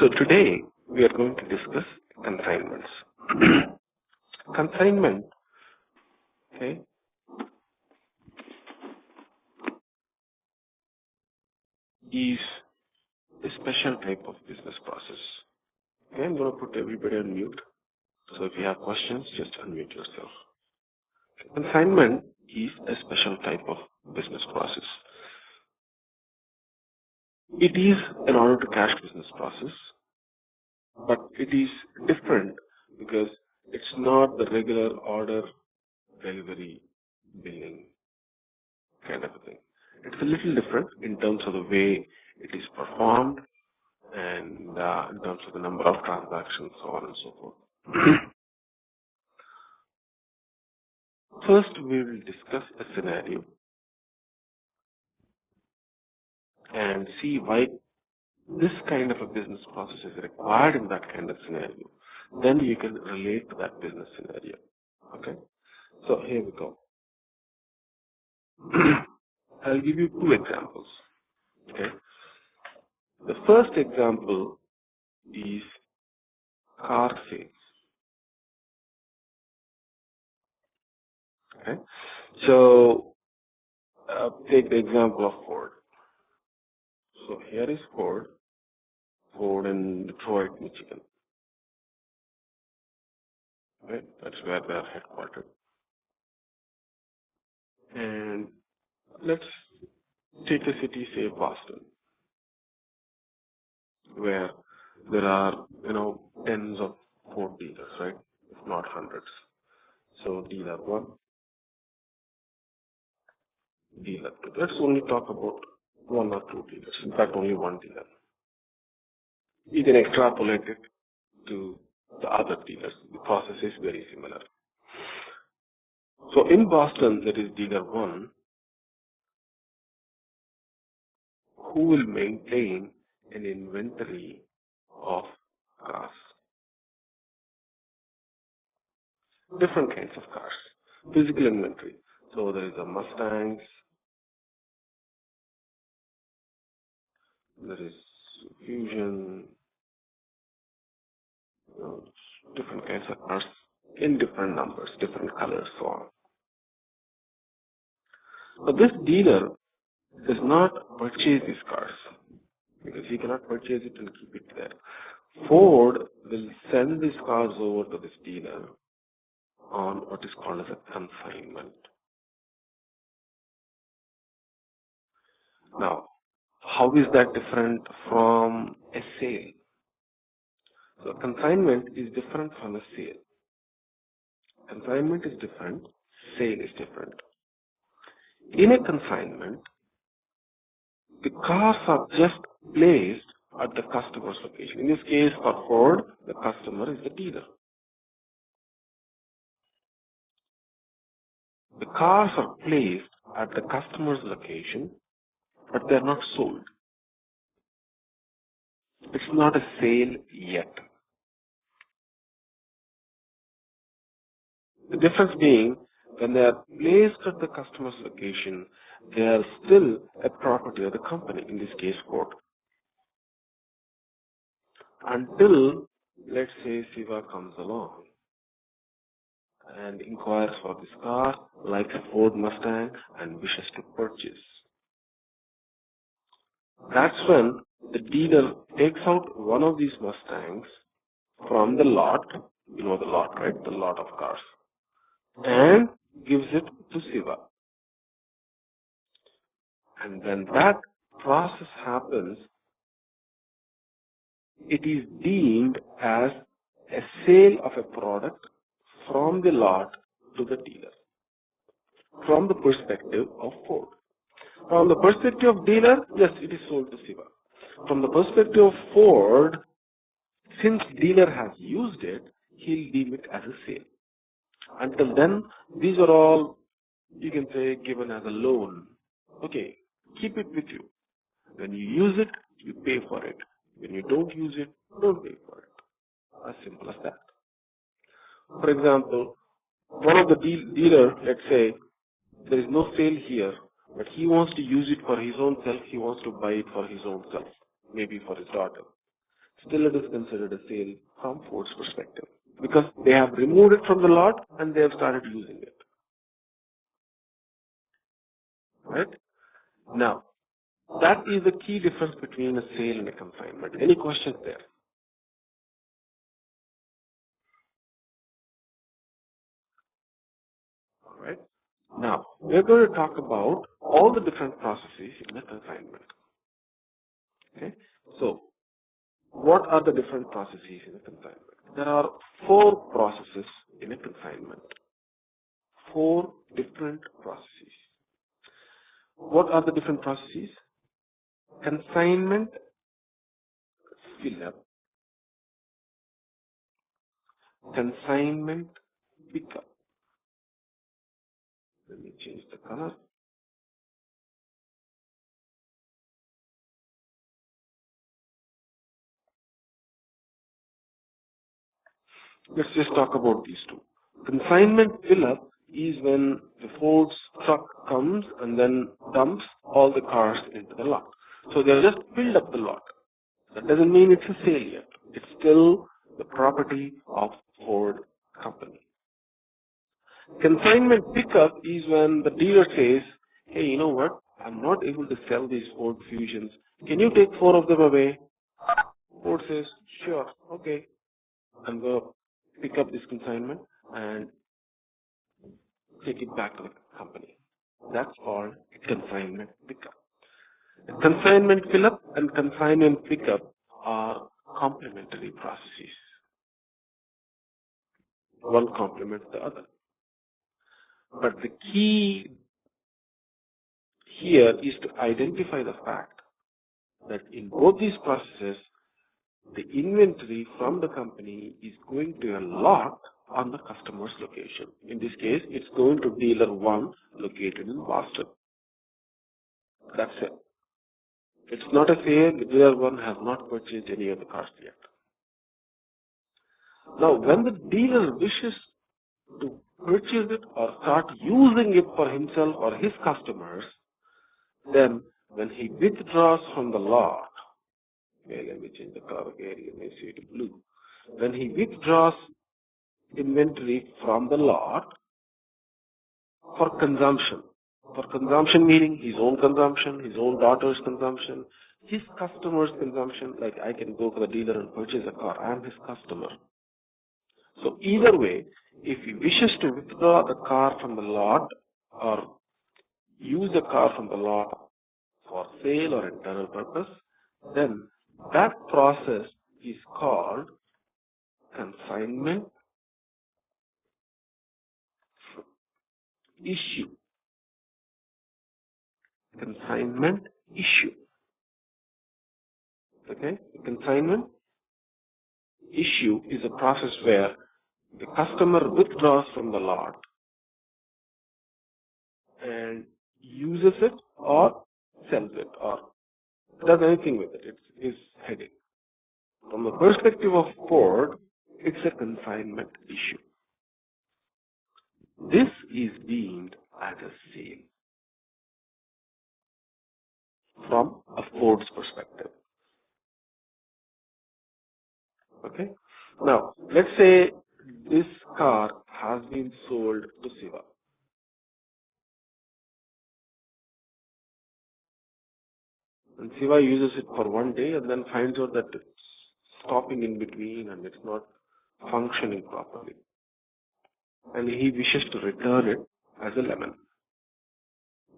So today we are going to discuss consignments. Consignment, okay, is a special type of business process. Okay, I'm going to put everybody on mute. So if you have questions, just unmute yourself. Consignment is a special type of business process. It is an order to cash business process, but it is different because it's not the regular order delivery billing kind of a thing. It's a little different in terms of the way it is performed and in terms of the number of transactions, so on and so forth. First, we will discuss a scenario and see why this kind of a business process is required in that kind of scenario. Then you can relate to that business scenario. Okay? So here we go. I'll give you two examples. Okay? The first example is car sales. Okay? So take the example of Ford. So here is Ford in Detroit, Michigan. Right? That's where they are headquartered. And let's take a city, say Boston, where there are, tens of Ford dealers, right? If not hundreds. So dealer 1, dealer 2. Let's only talk about 1 or 2 dealers. In fact, only 1 dealer. You can extrapolate it to the other dealers. The process is very similar. So in Boston, there is dealer 1 who will maintain an inventory of cars. Different kinds of cars. Physical inventory. So there is a Mustangs, there is Fusion, different kinds of cars in different numbers, different colors, so on. But this dealer does not purchase these cars because he cannot purchase it and keep it there. Ford will send these cars over to this dealer on what is called as a consignment. Now, how is that different from a sale? So consignment is different from a sale. Consignment is different, sale is different. In a consignment, the cars are just placed at the customer's location. In this case, for Ford, the customer is the dealer. The cars are placed at the customer's location, but they are not sold. It's not a sale yet. The difference being, when they are placed at the customer's location, they are still a property of the company, in this case Ford. Until, let's say, Siva comes along and inquires for this car, likes a Ford Mustang, and wishes to purchase. That's when the dealer takes out one of these Mustangs from the lot, you know the lot, right? The lot of cars, and gives it to Siva. And when that process happens, it is deemed as a sale of a product from the lot to the dealer, from the perspective of Ford. From the perspective of dealer, yes, it is sold to Siva. From the perspective of Ford, since dealer has used it, he'll deem it as a sale. Until then, these are all, you can say, given as a loan. Okay, keep it with you. When you use it, you pay for it. When you don't use it, don't pay for it. As simple as that. For example, one of the dealer, let's say, there is no sale here, but he wants to use it for his own self, he wants to buy it for his own self, maybe for his daughter. still it is considered a sale from Ford's perspective because they have removed it from the lot and they have started using it. Right? Now, that is the key difference between a sale and a consignment. Any questions there? All right. Now, we're going to talk about all the different processes in a consignment. Okay. So, what are the different processes in a consignment? There are 4 processes in a consignment. 4 different processes. What are the different processes? Consignment fill up, consignment pickup. Let me change the color. Let's just talk about these 2. Consignment fill up is when the Ford's truck comes and then dumps all the cars into the lot. So they just filled up the lot. That doesn't mean it's a sale yet. It's still the property of Ford company. Consignment pickup is when the dealer says, hey, you know what? I'm not able to sell these Ford Fusions. Can you take 4 of them away? Ford says, sure, okay. I'm going to pick up this consignment and take it back to the company. That's called consignment pickup. Consignment fill-up and consignment pickup are complementary processes. One complements the other. But the key here is to identify the fact that in both these processes, the inventory from the company is going to a lot on the customer's location. In this case, it's going to dealer 1 located in Boston. That's it. It's not a sale. Dealer 1 has not purchased any of the cars yet. Now, when the dealer wishes to purchase it or start using it for himself or his customers, then when he withdraws from the lot, okay, let me change the color again, let me see it blue. When he withdraws inventory from the lot for consumption meaning his own consumption, his own daughter's consumption, his customer's consumption, like I can go to the dealer and purchase a car, I am his customer. So either way, if he wishes to withdraw the car from the lot or use the car from the lot for sale or internal purpose, then that process is called consignment issue. Consignment issue. Okay? Consignment issue is a process where the customer withdraws from the lot and uses it or sells it or does anything with it. It's his headache. From the perspective of Ford, it's a consignment issue. This is deemed as a sale from a Ford's perspective. Okay? Now, let's say this car has been sold to Siva. And Siva uses it for one day and then finds out that it's stopping in between and it's not functioning properly. And he wishes to return it as a lemon.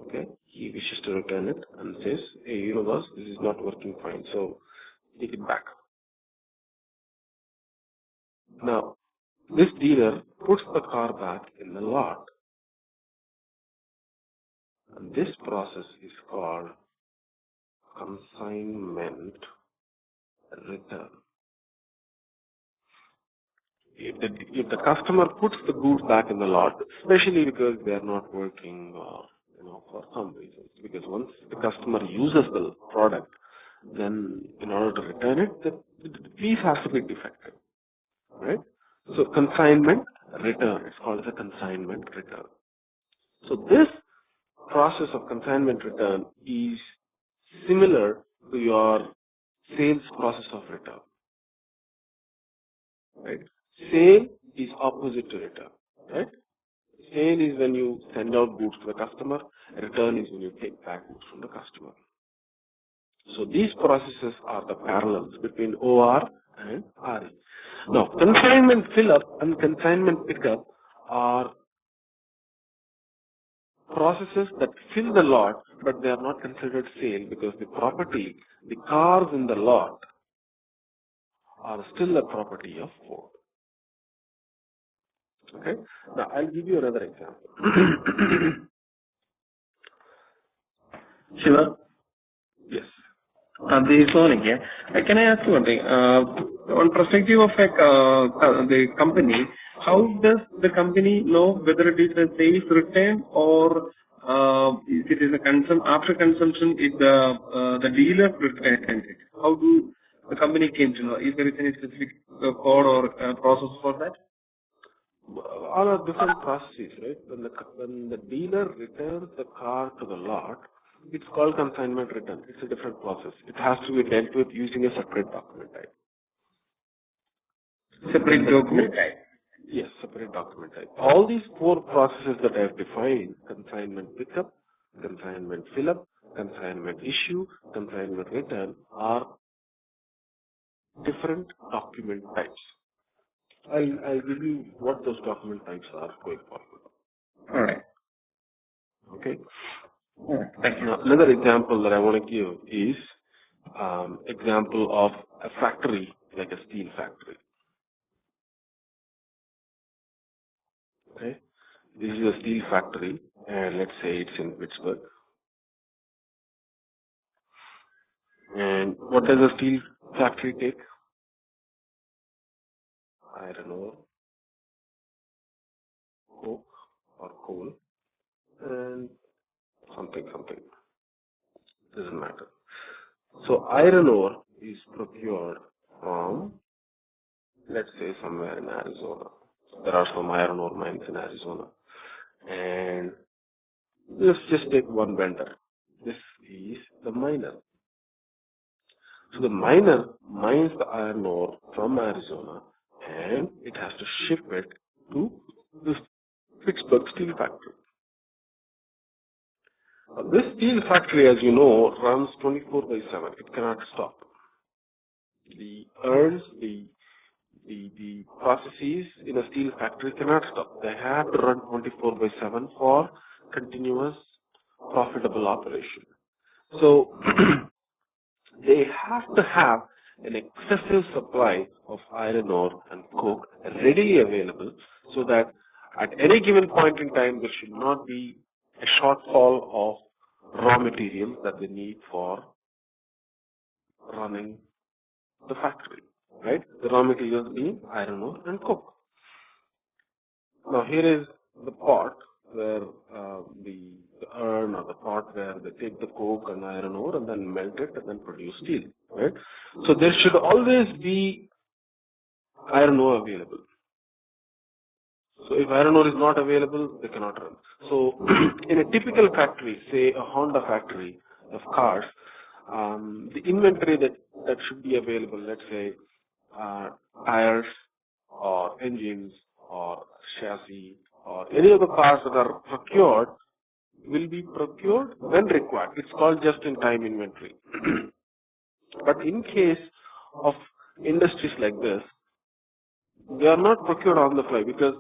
Okay? He wishes to return it and says, hey, you know boss, this is not working fine, so take it back. Now, this dealer puts the car back in the lot. And this process is called consignment return. If the customer puts the goods back in the lot, especially because they are not working for some reasons, because once the customer uses the product, then in order to return it, the piece has to be defective, right? So consignment return, it's called as a consignment return. So this process of consignment return is similar to your sales process of return. right? Sale is opposite to return, right? Sale is when you send out goods to the customer. Return is when you take back goods from the customer. So these processes are the parallels between OR and RE. Now, consignment fill-up and consignment pickup are processes that fill the lot, but they are not considered sale because the property, the cars in the lot, are still a property of Ford. Okay? Now, I'll give you another example. Shiva, Yes. this is Sonic here. Can I ask you one thing? On perspective of the company, how does the company know whether it is a sales return or if it is a after consumption, if the dealer returns it? How do the company came to know? Is there any specific code or process for that? All are different processes, right? When the dealer returns the car to the lot, it's called consignment return. It's a different process. It has to be dealt with using a separate document type. Separate document type. Yes, separate document type. All these four processes that I have defined, consignment pickup, consignment fill-up, consignment issue, consignment return, are different document types. I'll give you what those document types are going forward. All right. Okay. All right. Thank you. Now, another example that I want to give is example of a factory, like a steel factory. Okay. This is a steel factory, and let's say it's in Pittsburgh. And what does a steel factory take? Iron ore, coke or coal, and something. Doesn't matter. So iron ore is procured from, let's say, somewhere in Arizona. There are some iron ore mines in Arizona. And let's just take one vendor. This is the miner. So the miner mines the iron ore from Arizona and it has to ship it to this Pittsburgh steel factory. This steel factory, as you know, runs 24/7. It cannot stop. The urns, the processes in a steel factory cannot stop. They have to run 24/7 for continuous profitable operation. So they have to have an excessive supply of iron ore and coke readily available so that at any given point in time there should not be a shortfall of raw materials that they need for running the factory, right? The raw materials being iron ore and coke. Now here is the pot where the urn or the pot where they take the coke and iron ore and then melt it and then produce steel, right? So there should always be iron ore available. So if iron ore is not available, they cannot run. So in a typical factory, say a Honda factory of cars, the inventory that should be available, let's say tires or engines or chassis or any of the parts that are procured will be procured when required. It's called just-in-time inventory. But in case of industries like this, they are not procured on the fly because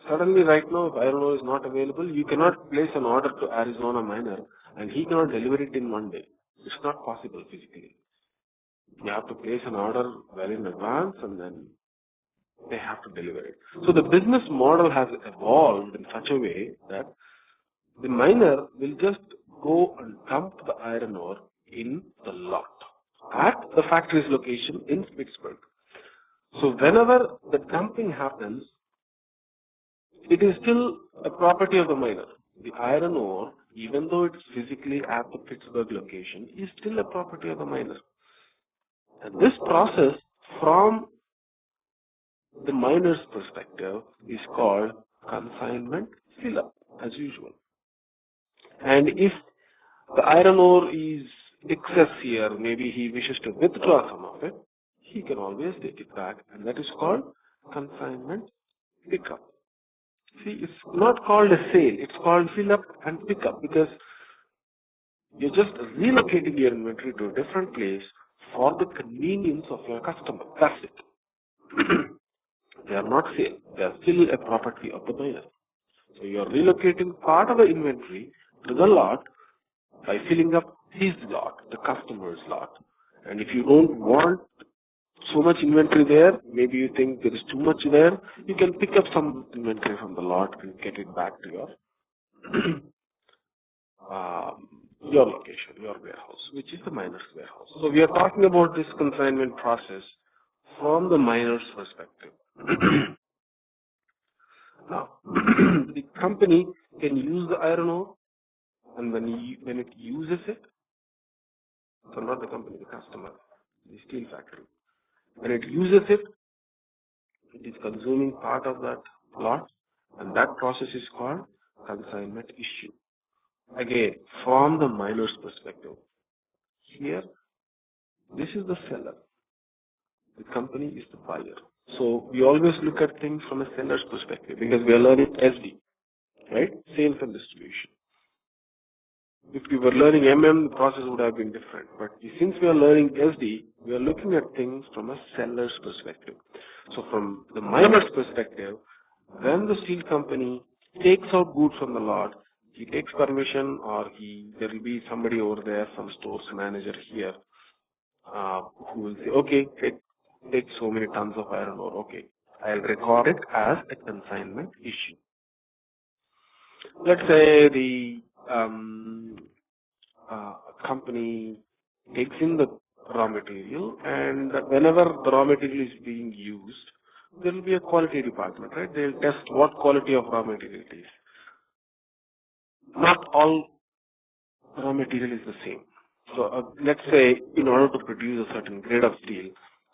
suddenly right now if iron ore is not available, you cannot place an order to Arizona miner and he cannot deliver it in one day. It's not possible physically. You have to place an order well in advance and then they have to deliver it. So the business model has evolved in such a way that the miner will just go and dump the iron ore in the lot at the factory's location in Pittsburgh. So whenever the dumping happens, it is still a property of the miner. The iron ore, even though it's physically at the Pittsburgh location, is still a property of the miner. And this process, from the miner's perspective, is called consignment fill-up, as usual. And if the iron ore is excess here, maybe he wishes to withdraw some of it, he can always take it back, and that is called consignment pickup. See, it's not called a sale, it's called fill up and pick up, because you're just relocating your inventory to a different place for the convenience of your customer. That's it. They are not sale, they are still a property of the buyer. So you're relocating part of the inventory to the lot by filling up his lot, the customer's lot. And if you don't want so much inventory there, maybe you think there is too much there, you can pick up some inventory from the lot and get it back to your location, your warehouse, which is the miner's warehouse. So we are talking about this consignment process from the miner's perspective. Now, the company can use the iron ore, and when it uses it, so not the company, the customer, the steel factory, when it uses it, it is consuming part of that lot, and that process is called consignment issue. Again, from the miner's perspective, here, this is the seller. The company is the buyer. So we always look at things from a seller's perspective because we are learning SD, right? Sales and distribution. If we were learning MM, the process would have been different. But since we are learning SD, we are looking at things from a seller's perspective. So from the miner's perspective, when the steel company takes out goods from the lot, he takes permission, or there will be somebody over there, some stores manager here, who will say, okay, take so many tons of iron ore. Okay, I'll record it as a consignment issue. Let's say the company takes in the raw material, and whenever the raw material is being used, there will be a quality department, right? They'll test what quality of raw material it is. Not all raw material is the same. So let's say in order to produce a certain grade of steel,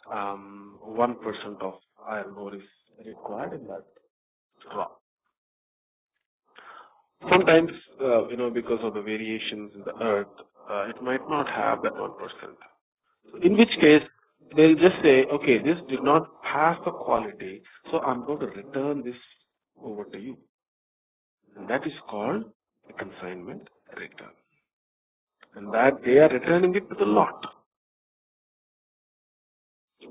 1% of iron ore is required in that raw. Sometimes, because of the variations in the earth, it might not have that 1%. In which case, they'll just say, okay, this did not pass the quality, so I'm going to return this over to you. And that is called a consignment return. And that they are returning it to the lot.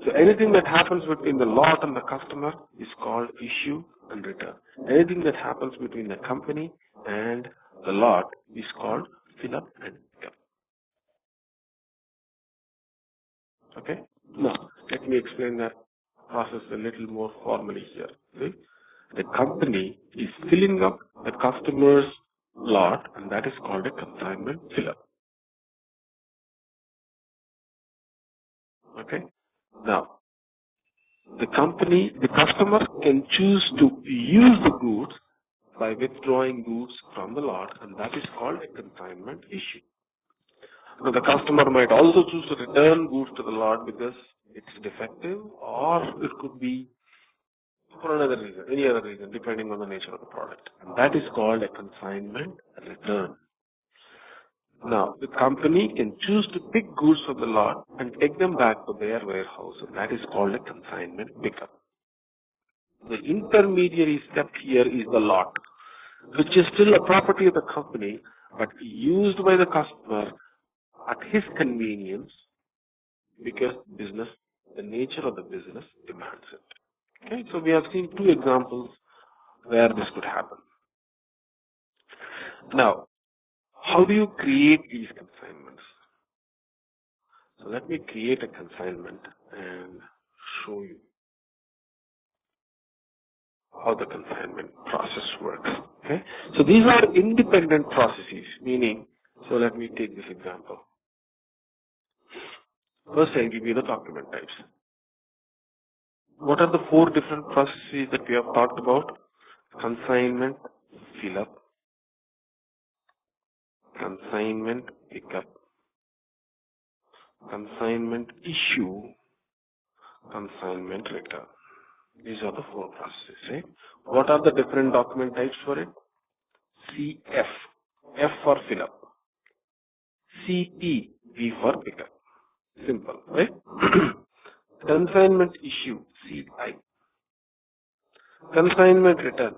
So anything that happens between the lot and the customer is called issue and return. Anything that happens between the company and the lot is called fill up and pick up. Okay? Now, let me explain that process a little more formally here. See? The company is filling up the customer's lot, and that is called a consignment fill up. Okay? Now, the customer can choose to use the goods by withdrawing goods from the lot, and that is called a consignment issue. Now, the customer might also choose to return goods to the lot because it's defective, or it could be for another reason, any other reason, depending on the nature of the product. And that is called a consignment return. Now, the company can choose to pick goods from the lot and take them back to their warehouse, and that is called a consignment pickup. The intermediary step here is the lot, which is still a property of the company, but used by the customer at his convenience because the nature of the business demands it. Okay, so we have seen two examples where this could happen. Now, how do you create these consignments? So let me create a consignment and show you how the consignment process works. Okay, so these are independent processes, meaning, so let me take this example. First, I'll give you the document types. What are the 4 different processes that we have talked about? Consignment fill up, consignment pickup, consignment issue, consignment return. These are the 4 processes, right? What are the different document types for it? CF, F for fill up, CP, P for pickup. Simple, right? Consignment issue, CI. Consignment return,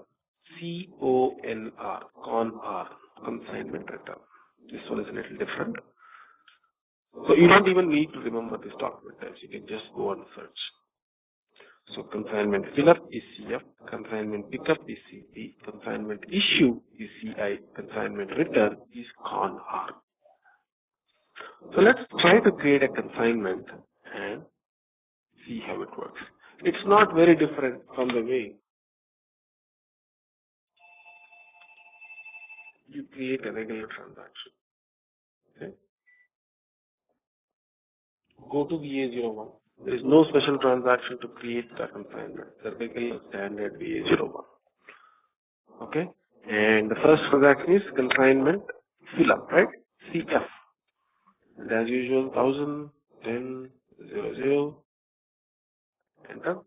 CONR, CONR, consignment return. This one is a little different. So you don't even need to remember this document types. You can just go and search. So consignment fill-up is CF, consignment pickup is CP, consignment issue is CI, consignment return is CONR. So let's try to create a consignment and see how it works. It's not very different from the way you create a regular transaction. Okay? Go to VA01. There is no special transaction to create the consignment. The regular standard VA01. Okay? And the first transaction is consignment fill up, right? CF. And as usual, 1000, 10, 00, enter.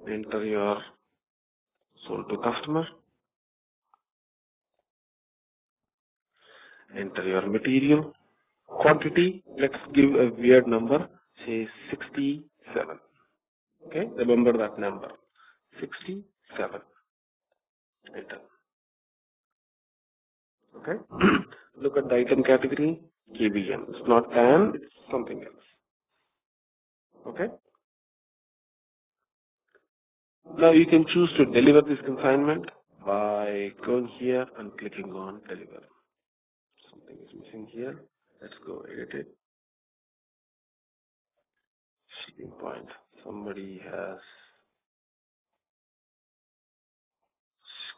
Enter your sold to customer. Enter your material. Quantity, let's give a weird number, say 67. Okay, remember that number. 67. Enter. Okay. Look at the item category, KBM. It's not TAN, it's something else. Okay. Now you can choose to deliver this consignment by going here and clicking on deliver. Something is missing here. Let's go edit it. Shipping point. Somebody has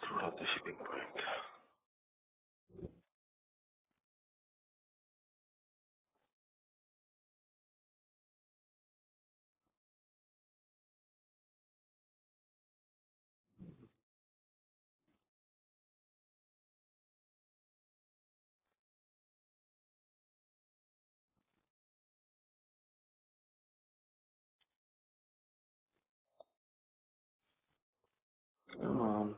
screwed up the shipping point. Come on.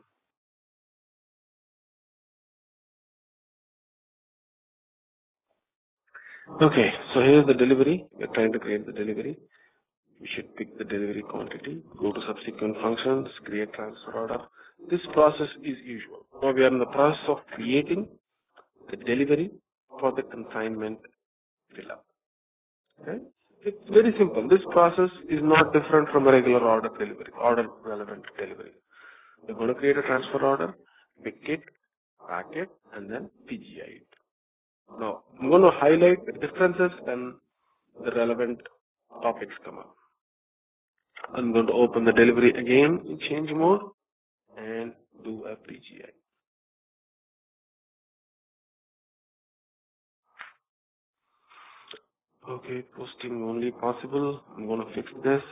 Okay, so here's the delivery. We're trying to create the delivery. We should pick the delivery quantity, go to subsequent functions, create transfer order. This process is usual. Now we are in the process of creating the delivery for the consignment fill up. Okay? It's very simple. This process is not different from a regular order delivery, order relevant delivery. We're going to create a transfer order, pick it, pack it, and then PGI it. Now, I'm going to highlight the differences when the relevant topics come up. I'm going to open the delivery again in change mode and do a PGI. Okay, posting only possible. I'm going to fix this.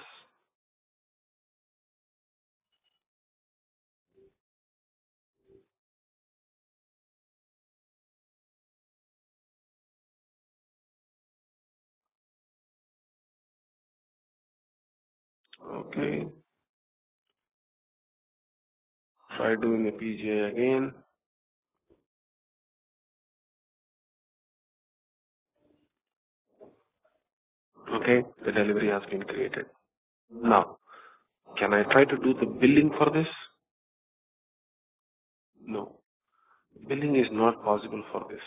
Okay. Try doing a PGI again. Okay, the delivery has been created. Now, can I try to do the billing for this? No. Billing is not possible for this.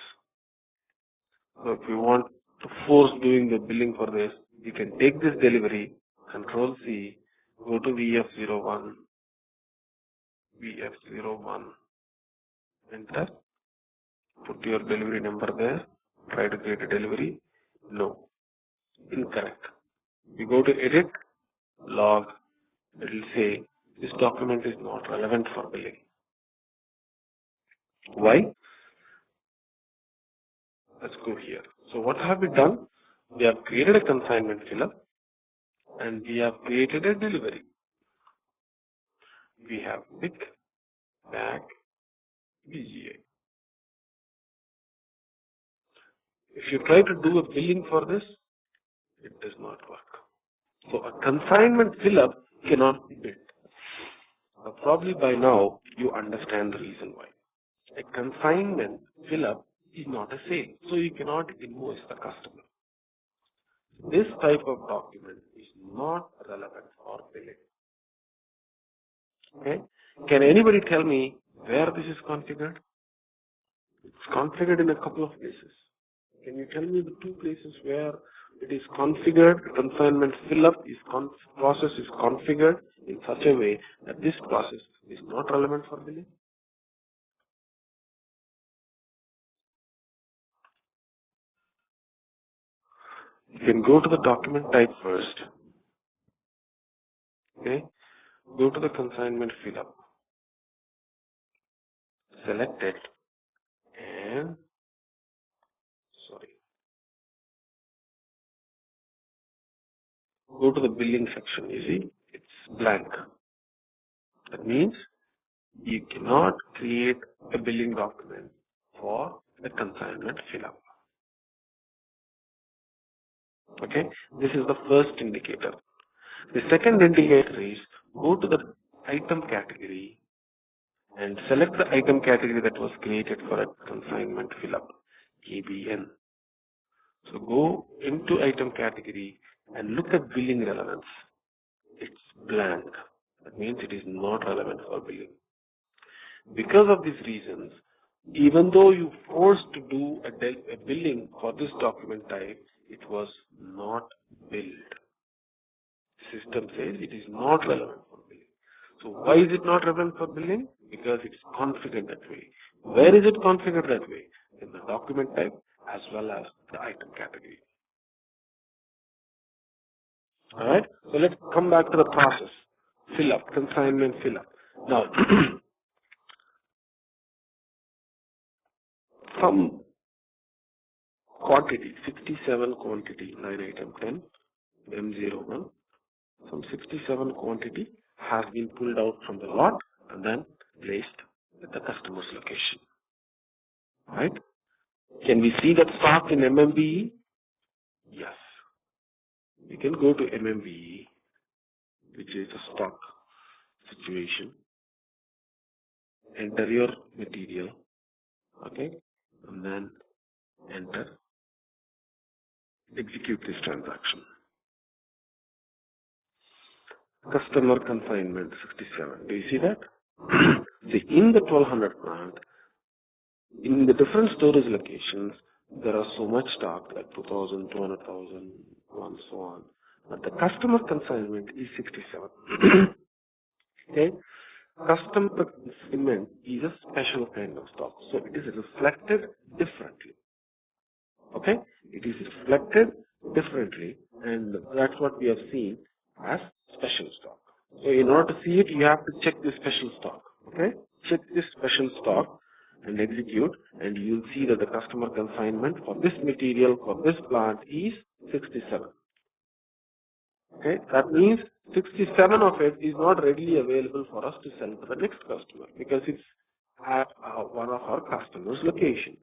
So if you want to force doing the billing for this, you can take this delivery, Control C, go to VF01, VF01, enter, put your delivery number there, try to create a delivery. No, incorrect. You go to edit, log, it will say this document is not relevant for billing. Why? Let's go here. So what have we done? We have created a consignment fill-up and we have created a delivery. We have pick, pack, PGA. If you try to do a billing for this, it does not work. So a consignment fill-up cannot be built. Probably by now you understand the reason why. A consignment fill-up is not a sale. So you cannot invoice the customer. This type of document is not relevant for billing. Okay? Can anybody tell me where this is configured? It's configured in a couple of places. Can you tell me the two places where it is configured? Consignment fill-up process is configured in such a way that this process is not relevant for billing. You can go to the document type first. Okay? Go to the consignment fill-up. Select it and go to the billing section. You see, it's blank. That means you cannot create a billing document for the consignment fill-up. Okay, this is the first indicator. The second indicator is go to the item category and select the item category that was created for a consignment fill-up, KBN. So go into item category and look at billing relevance. It's blank. That means it is not relevant for billing. Because of these reasons, even though you forced to do a billing for this document type, it was not billed. The system says it is not relevant for billing. So why is it not relevant for billing? Because it's configured that way. Where is it configured that way? In the document type as well as the item category. Alright, so let's come back to the process. Fill up, consignment fill up. Now, some quantity, 67 quantity, line item 10, M01, some 67 quantity has been pulled out from the lot and then placed at the customer's location. Right? Can we see that stock in MMBE? Yes. You can go to MMBE, which is a stock situation, enter your material, okay, and then enter, execute this transaction. Customer consignment 67. Do you see that? See, in the 1200 plant, in the different storage locations, there are so much stock, like 2,000, 200,000, and so on. But the customer consignment is 67. Okay? Customer consignment is a special kind of stock, so it is reflected differently. Okay? It is reflected differently, and that's what we have seen as special stock. So in order to see it, you have to check this special stock. Okay? Check this special stock and execute, and you'll see that the customer consignment for this material, for this plant is 67. Okay? That means 67 of it is not readily available for us to sell to the next customer because it's at one of our customers' location.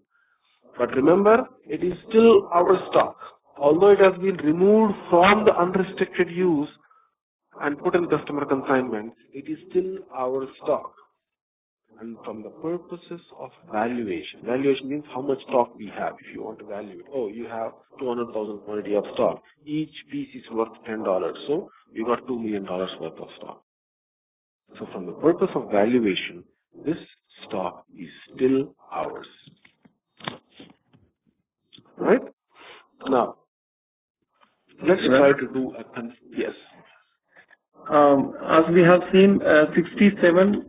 But remember, it is still our stock. Although it has been removed from the unrestricted use and put in customer consignment, it is still our stock. And from the purposes of valuation, valuation means how much stock we have if you want to value it. Oh, you have 200,000 quantity of stock. Each piece is worth $10. So you got $2 million worth of stock. So from the purpose of valuation, this stock is still ours. Right? Now, let's try to do a yes. As we have seen 67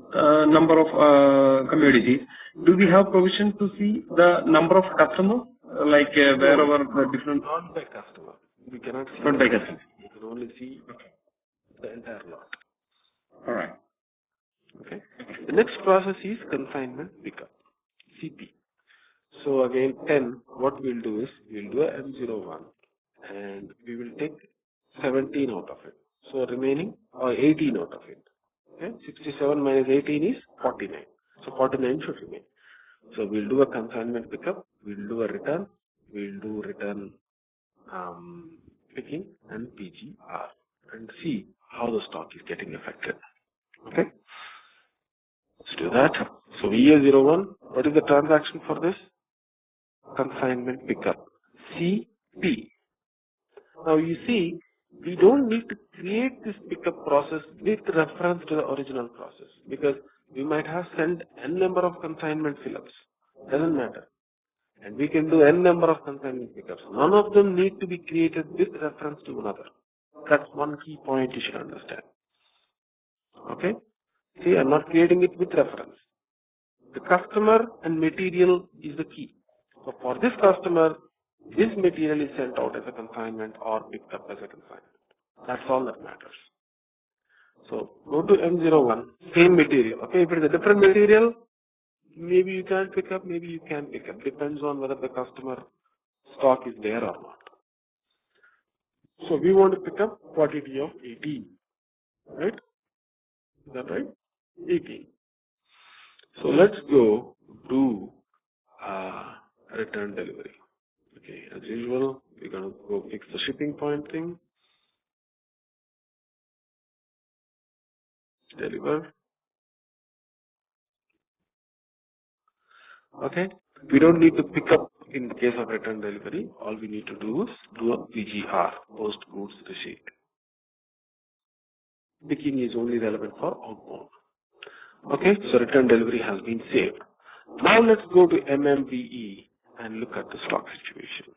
number of commodities, do we have provision to see the number of customers, like wherever the different... Not by customer. We cannot see. Not by customer. We can only see the entire lot. All right. Okay. The next process is consignment pickup, CP. So again, 10, what we'll do is, we'll do a M01 and we will take 17 out of it. So remaining, or 18 out of it. Okay? 67 minus 18 is 49. So 49 should remain. So we'll do a consignment pickup, we'll do a return, we'll do return picking and PGR and see how the stock is getting affected. Okay? Let's do that. So VA01, what is the transaction for this? consignment pickup, CP. Now you see, we don't need to create this pickup process with reference to the original process because we might have sent n number of consignment fill-ups. Doesn't matter. And we can do n number of consignment pickups. None of them need to be created with reference to another. That's one key point you should understand. Okay? See, I'm not creating it with reference. The customer and material is the key. So for this customer, this material is sent out as a consignment or picked up as a consignment. That's all that matters. So go to M01, same material. Okay, if it is a different material, maybe you can't pick up, maybe you can pick up. Depends on whether the customer stock is there or not. So we want to pick up quantity of 18, right? Is that right? 18. So let's go to return delivery. Okay, as usual, we're going to go fix the shipping point thing. Deliver. Okay, we don't need to pick up in the case of return delivery. All we need to do is do a PGR, post goods receipt. Picking is only relevant for outbound. Okay, so return delivery has been saved. Now let's go to MMBE and look at the stock situation.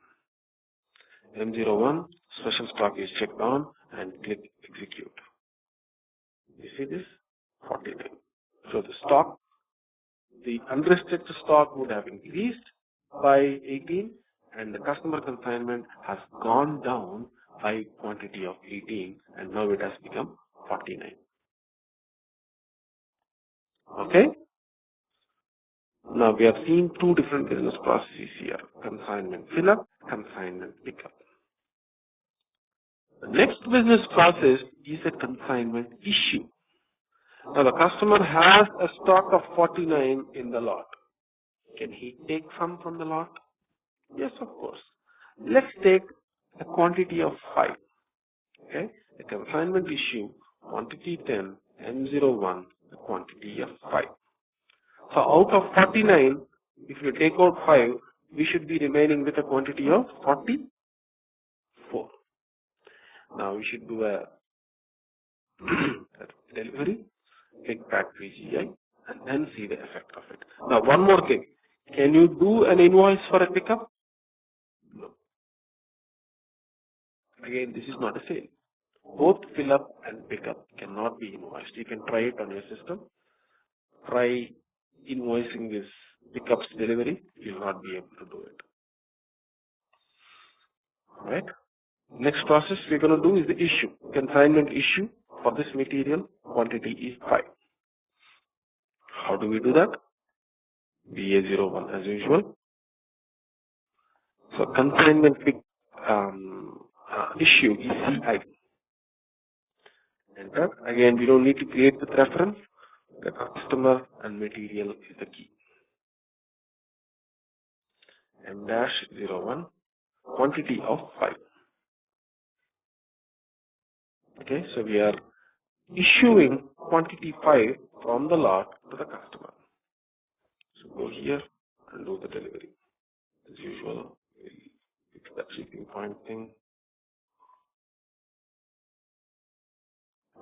M01, special stock is checked on and click execute. You see this? 49. So the stock, the unrestricted stock would have increased by 18 and the customer consignment has gone down by quantity of 18 and now it has become 49. Okay? Now we have seen two different business processes here. Consignment fill-up, consignment pickup. The next business process is a consignment issue. Now the customer has a stock of 49 in the lot. Can he take some from the lot? Yes, of course. Let's take a quantity of 5. Okay, a consignment issue, quantity 10, M01, a quantity of 5. So out of 49, if you take out 5, we should be remaining with a quantity of 44. Now we should do a delivery, click back PGI, and then see the effect of it. Now one more thing. Can you do an invoice for a pickup? No. Again, this is not a sale. Both fill up and pickup cannot be invoiced. You can try it on your system. Try invoicing this pickups delivery. You will not be able to do it. Alright. Next process we're going to do is the issue. Consignment issue for this material quantity is 5. How do we do that? BA01 as usual. So consignment issue is CI. Enter. Again, we don't need to create the reference. The customer and material is the key. M-01 quantity of 5. Okay, so we are issuing quantity 5 from the lot to the customer. So go here and do the delivery. As usual, we'll fix that shipping point thing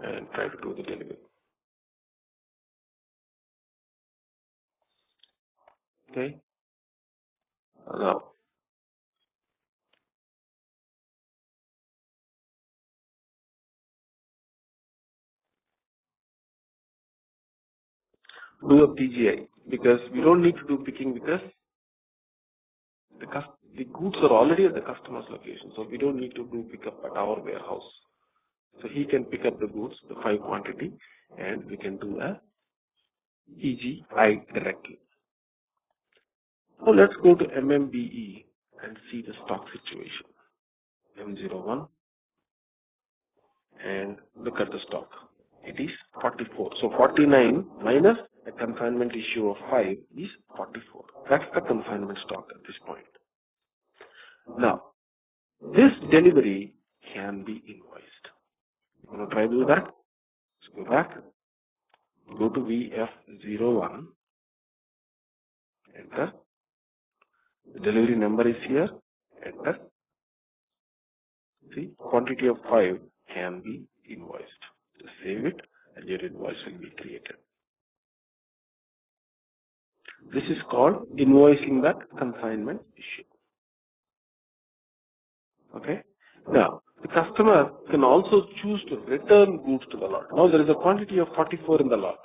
and try to do the delivery. Okay. Now, do a PGI because we don't need to do picking because the goods are already at the customer's location. So we don't need to do pickup at our warehouse. So he can pick up the goods, the 5 quantity, and we can do a EGI directly. So let's go to MMBE and see the stock situation. M01 and look at the stock. It is 44. So 49 minus a consignment issue of 5 is 44. That's the consignment stock at this point. Now, this delivery can be invoiced. You want to try to do that? Let's go back. Go to VF01. Enter. The delivery number is here. Enter. See, quantity of 5 can be invoiced. Just save it and your invoice will be created. This is called invoicing that consignment issue. Okay. Now, the customer can also choose to return goods to the lot. Now there is a quantity of 44 in the lot.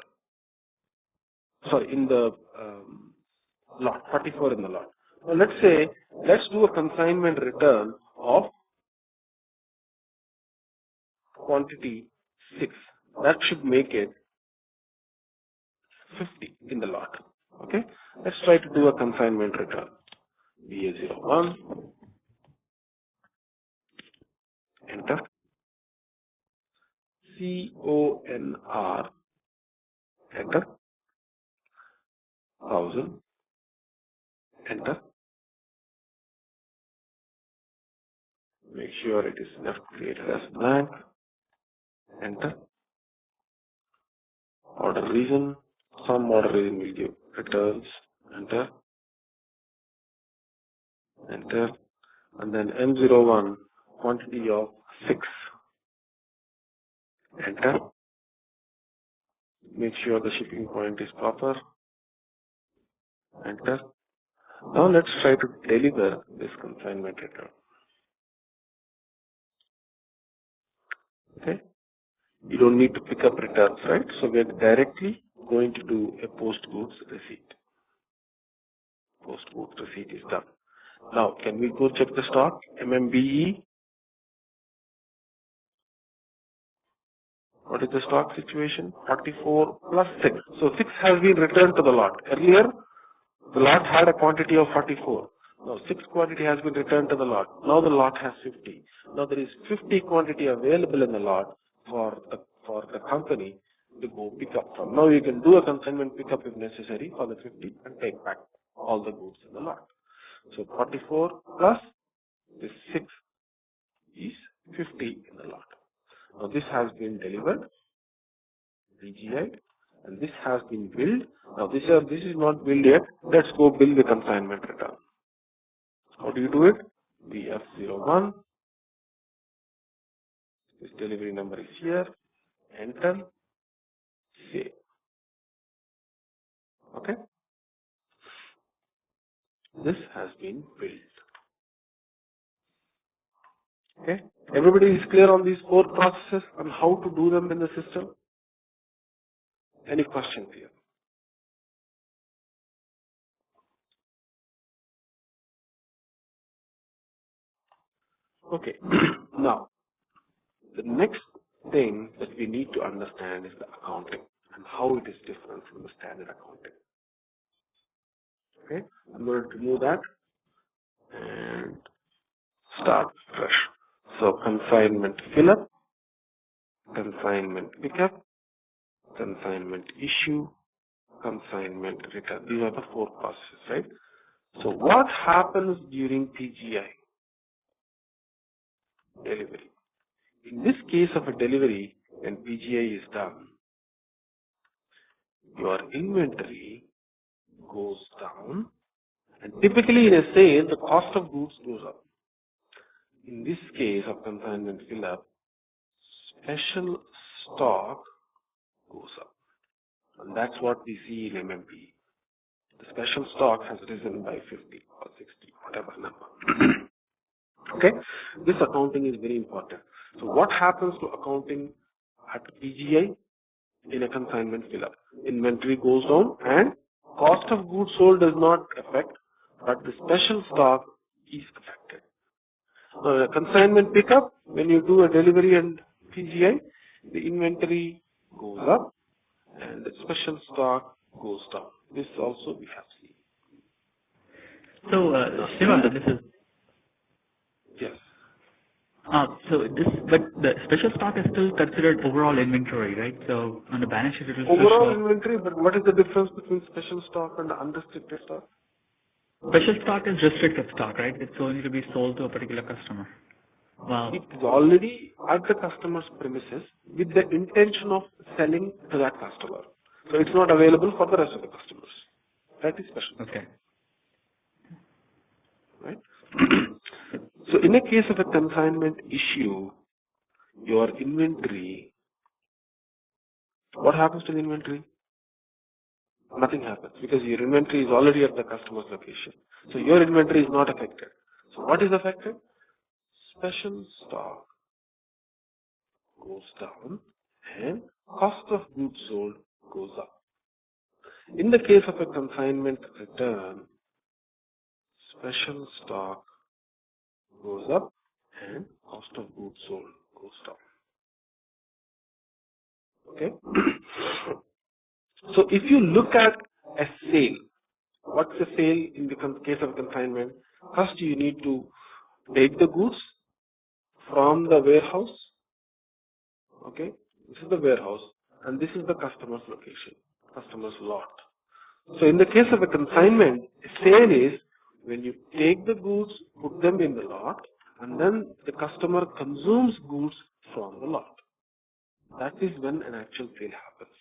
Sorry, in the lot, 44 in the lot. Now let's do a consignment return of quantity 6. That should make it 50 in the lot. Okay. Let's try to do a consignment return. BA01. Enter. CONR. Enter. 1000. Enter. Make sure it is left created as blank. Enter. Order reason. Some order reason will give returns. Enter. Enter. And then M01 quantity of 6. Enter. Make sure the shipping point is proper. Enter. Now let's try to deliver this consignment return. Okay. You don't need to pick up returns, right? So we're directly going to do a post goods receipt. Post goods receipt is done. Now, can we go check the stock? MMBE. What is the stock situation? 44 plus 6. So 6 has been returned to the lot. Earlier, the lot had a quantity of 44. Now 6 quantity has been returned to the lot. Now the lot has 50. Now there is 50 quantity available in the lot for the company to go pick up from. Now you can do a consignment pickup if necessary for the 50 and take back all the goods in the lot. So 44 plus this 6 is 50 in the lot. Now this has been delivered, PGI, and this has been billed. Now this is not billed yet. Let's go bill the consignment return. How do you do it? BF01. This delivery number is here. Enter. Save. Okay. This has been billed. Okay. Everybody is clear on these 4 processes and how to do them in the system? Any questions here? Okay. Now, the next thing that we need to understand is the accounting and how it is different from the standard accounting. Okay. I'm going to remove that and start fresh. So consignment fill up, consignment pickup, consignment issue, consignment return. These are the 4 processes, right? So what happens during PGI? Delivery. In this case of a delivery, when PGI is done, your inventory goes down, and typically in a sale, the cost of goods goes up. In this case of consignment fill up, special stock goes up. And that's what we see in MMP. The special stock has risen by 50 or 60, whatever number. Okay? This accounting is very important. So what happens to accounting at PGI in a consignment fill up? Inventory goes down and cost of goods sold does not affect, but the special stock is affected. A consignment pickup, when you do a delivery and PGI, the inventory goes up and the special stock goes down. This also we have seen. So, Shiva, this is... Yes. But the special stock is still considered overall inventory, right? So on the balance sheet, it will overall inventory, but what is the difference between special stock and unrestricted stock? Special stock is restricted stock, right? It's only to be sold to a particular customer. Wow. It is already at the customer's premises with the intention of selling to that customer. So it's not available for the rest of the customers. That is special. Okay. right? So in a case of a consignment issue, your inventory, what happens to the inventory? Nothing happens because your inventory is already at the customer's location. So your inventory is not affected. So what is affected? Special stock goes down and cost of goods sold goes up. In the case of a consignment return, special stock goes up and cost of goods sold goes down. Okay? So if you look at a sale, what's a sale in the case of consignment? First you need to take the goods from the warehouse. Okay? This is the warehouse and this is the customer's location, customer's lot. So in the case of a consignment, a sale is when you take the goods, put them in the lot, and then the customer consumes goods from the lot. That is when an actual sale happens.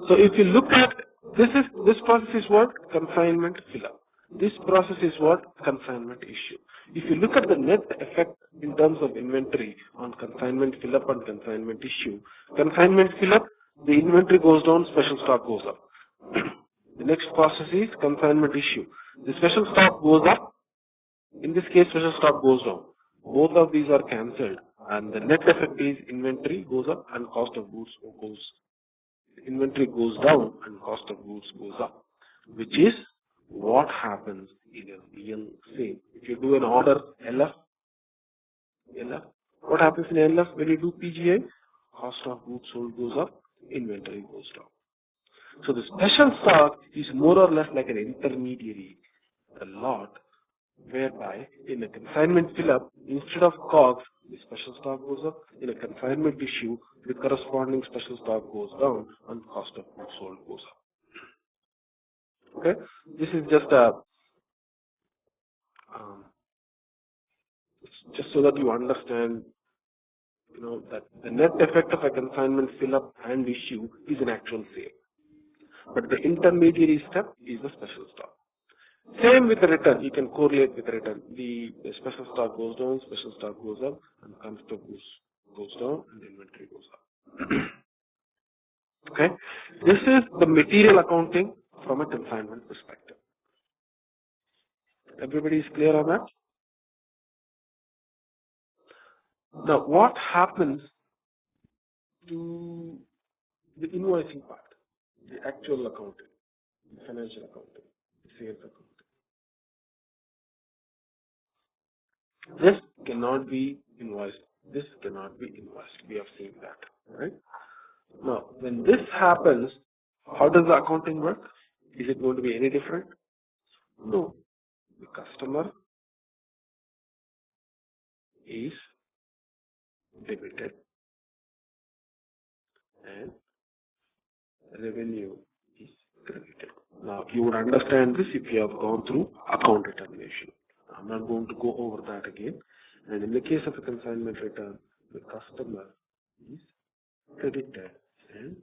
So if you look at this process is what? Consignment fill up. This process is what? Consignment issue. If you look at the net effect in terms of inventory on consignment fill up and consignment issue, consignment fill up, the inventory goes down, special stock goes up. The next process is consignment issue. The special stock goes up. In this case, special stock goes down. Both of these are cancelled, and the net effect is inventory goes up and cost of goods goes. Inventory goes down and cost of goods goes up, which is what happens in a real sale. If you do an order LF, what happens in LF when you do PGI? Cost of goods sold goes up, inventory goes down. So the special stock is more or less like an intermediary, a lot, whereby in a consignment fill-up, instead of COGS, the special stock goes up. In a consignment issue, the corresponding special stock goes down and cost of goods sold goes up. Okay? This is just a just so that you understand, that the net effect of a consignment fill-up and issue is an actual sale. But the intermediary step is the special stock. Same with the return. You can correlate with the return. The special stock goes down, special stock goes up, and cost of goods goes down, and the inventory goes up. Okay? This is the material accounting from a consignment perspective. Everybody is clear on that? Now, what happens to the invoicing part, the actual accounting, the financial accounting, the sales accounting? This cannot be invoiced. This cannot be invoiced. We have seen that, right? Now, when this happens, how does the accounting work? Is it going to be any different? No. The customer is debited and revenue is credited. Now, you would understand this if you have gone through account determination. I'm not going to go over that again. And in the case of a consignment return, the customer is credited and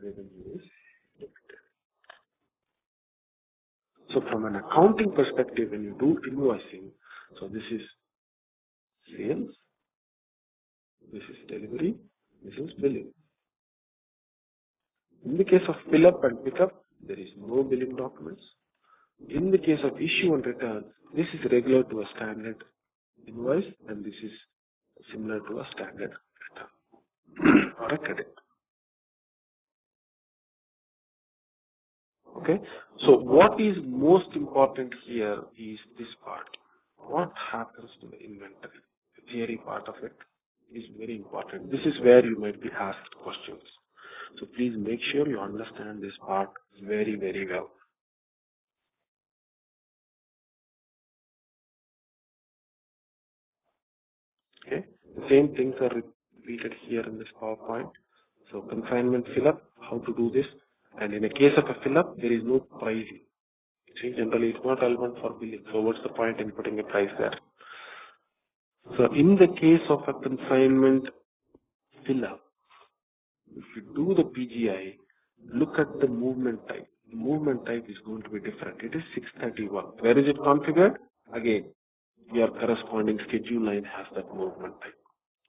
revenue is debited. So from an accounting perspective, when you do invoicing, so this is sales, this is delivery, this is billing. In the case of fill up and pick up, there is no billing documents. In the case of issue and return, this is regular to a standard invoice and this is similar to a standard return or a credit. Okay, so what is most important here is this part. What happens to the inventory? The theory part of it is very important. This is where you might be asked questions. So please make sure you understand this part very, very well. Okay, the same things are repeated here in this PowerPoint. So consignment fill up, how to do this, and in a case of a fill up, there is no pricing. See, generally it's not relevant for billing. So what's the point in putting a price there? So in the case of a consignment fill up, if you do the PGI, look at the movement time. movement type is going to be different. It is 631. Where is it configured? Again, your corresponding schedule line has that movement type.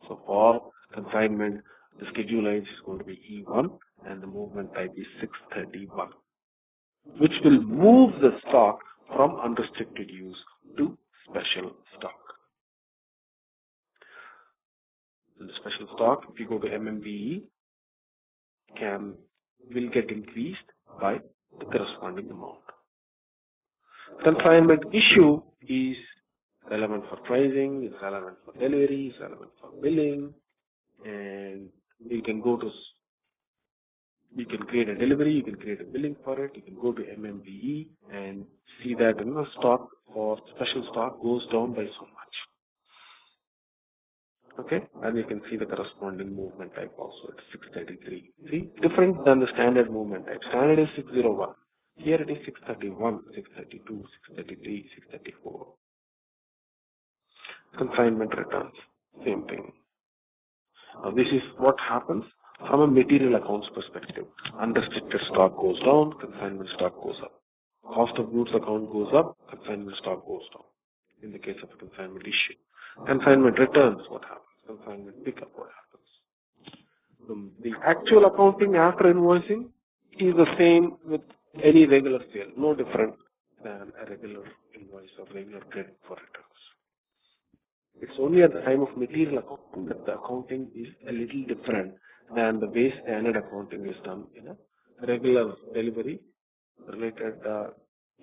So for consignment, the schedule line is going to be E1 and the movement type is 631, which will move the stock from unrestricted use to special stock. The special stock, if you go to MMBE, will get increased by the corresponding amount. Consignment issue is relevant for pricing, is relevant for delivery, is relevant for billing, and you can create a delivery, you can create a billing for it, you can go to MMBE and see that stock or special stock goes down by so much. Okay, and you can see the corresponding movement type also at 633. See, different than the standard movement type. Standard is 601. Here it is 631, 632, 633, 634. Consignment returns, same thing. Now this is what happens from a material accounts perspective. Unrestricted stock goes down, consignment stock goes up. Cost of goods account goes up, consignment stock goes down. In the case of a consignment issue. Consignment returns, what happens? Consignment pickup, what happens? The actual accounting after invoicing is the same with any regular sale, no different than a regular invoice or regular credit for returns. It's only at the time of material accounting that the accounting is a little different than the way standard accounting is done in a regular delivery related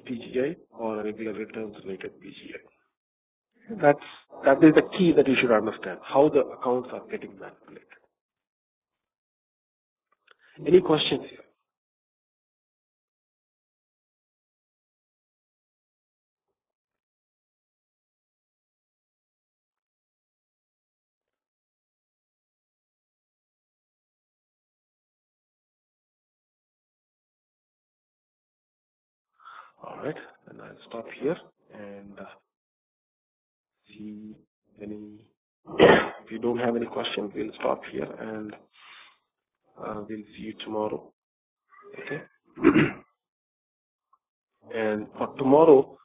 PGI or a regular returns related PGI. That is the key that you should understand, how the accounts are getting manipulated. Any questions here? All right, and I'll stop here and see any. If you don't have any questions, we'll stop here and we'll see you tomorrow. Okay. And for tomorrow,